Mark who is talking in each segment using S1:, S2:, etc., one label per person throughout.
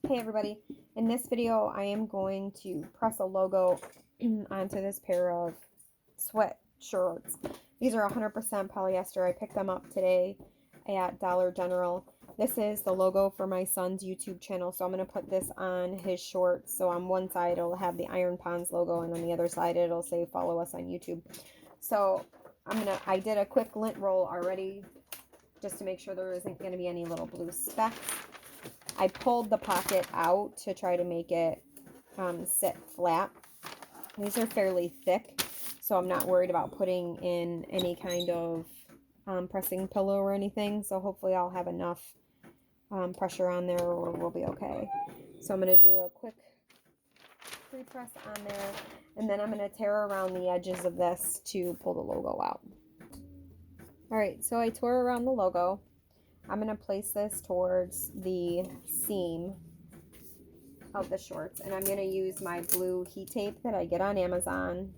S1: Hey everybody, in this video I am going to press a logo onto this pair of sweatshirts. These are 100% polyester. I picked them up today at Dollar General. This is the logo for my son's YouTube channel, so I'm going to put this on his shorts. So on one side it'll have the Iron Ponds logo, and on the other side it'll say follow us on YouTube. So I did a quick lint roll already just to make sure there isn't going to be any little blue specks. I pulled the pocket out to try to make it sit flat. These are fairly thick, so I'm not worried about putting in any kind of pressing pillow or anything. So hopefully I'll have enough pressure on there, or we'll be okay. So I'm going to do a quick pre-press on there, and then I'm going to tear around the edges of this to pull the logo out. Alright, so I tore around the logo. I'm going to place this towards the seam of the shorts, and I'm going to use my blue heat tape that I get on Amazon.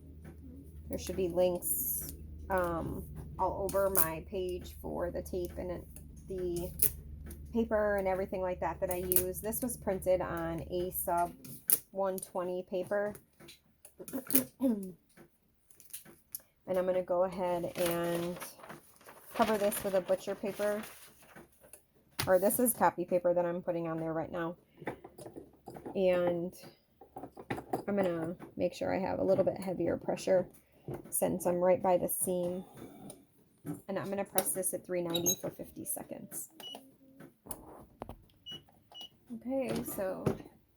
S1: There should be links all over my page for the tape and the paper and everything like that I use. This was printed on a sub 120 paper. And I'm going to go ahead and cover this with a butcher paper. Or this is copy paper that I'm putting on there right now. And I'm going to make sure I have a little bit heavier pressure since I'm right by the seam. And I'm going to press this at 390 for 50 seconds. Okay, so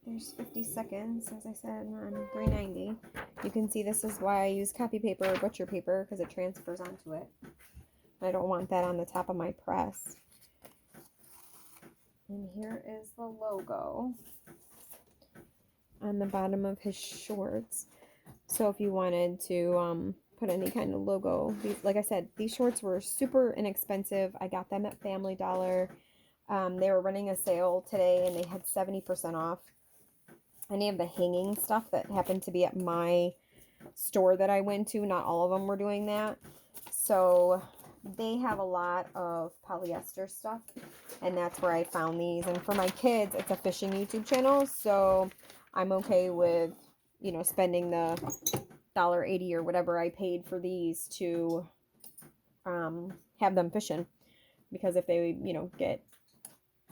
S1: there's 50 seconds, as I said, on 390. You can see this is why I use copy paper or butcher paper, because it transfers onto it. I don't want that on the top of my press. And here is the logo on the bottom of his shorts. So if you wanted to put any kind of logo, like I said, these shorts were super inexpensive. I got them at Family Dollar. They were running a sale today, and they had 70% off any of the hanging stuff that happened to be at my store that I went to. Not all of them were doing that. So they have a lot of polyester stuff, and that's where I found these. And for my kids, it's a fishing YouTube channel, so I'm okay with, you know, spending the $1.80 or whatever I paid for these to have them fishing, because if they, you know, get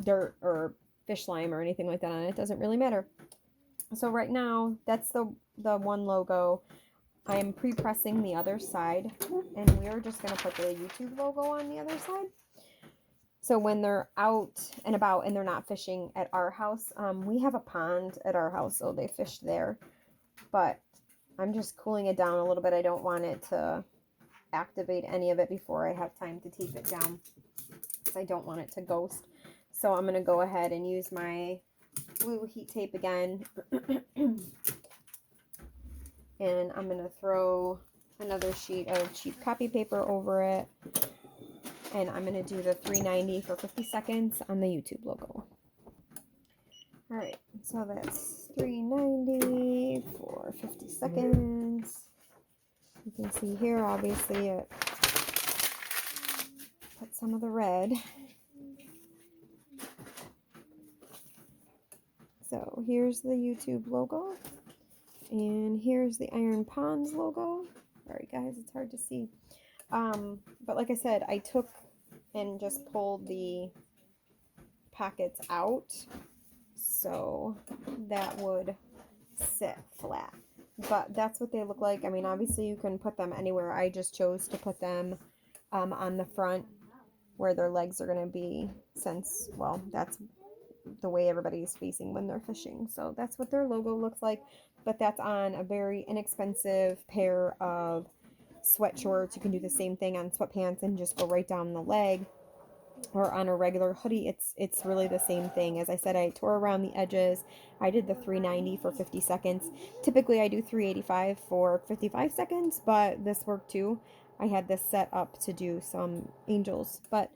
S1: dirt or fish slime or anything like that on it, it doesn't really matter. So right now, that's the one logo. I'm pre-pressing the other side, and we're just going to put the YouTube logo on the other side. So when they're out and about and they're not fishing at our house, we have a pond at our house, so they fish there. But I'm just cooling it down a little bit. I don't want it to activate any of it before I have time to tape it down, because I don't want it to ghost. So I'm going to go ahead and use my blue heat tape again. And I'm going to throw another sheet of cheap copy paper over it. And I'm going to do the 390 for 50 seconds on the YouTube logo. Alright, so that's 390 for 50 seconds. You can see here, obviously, it put some of the red. So here's the YouTube logo. And here's the Iron Ponds logo. Sorry guys, it's hard to see. But like I said, I took and just pulled the pockets out so that would sit flat. But that's what they look like. I mean, obviously you can put them anywhere. I just chose to put them on the front where their legs are going to be, since, well, that's the way everybody's facing when they're fishing. So that's what their logo looks like. But that's on a very inexpensive pair of sweatshorts. You can do the same thing on sweatpants and just go right down the leg, or on a regular hoodie. It's really the same thing. As I said, I tore around the edges. I did the 390 for 50 seconds. Typically I do 385 for 55 seconds, but this worked too. I had this set up to do some angels. But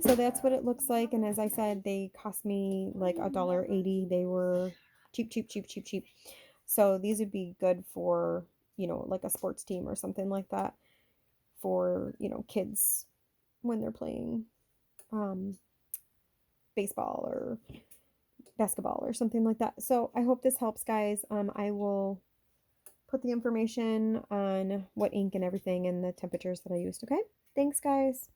S1: so that's what it looks like. And as I said, they cost me like $1.80. They were cheap. So these would be good for, you know, like a sports team or something like that, for, you know, kids when they're playing baseball or basketball or something like that. So I hope this helps, guys. I will put the information on what ink and everything and the temperatures that I used. Okay, thanks, guys.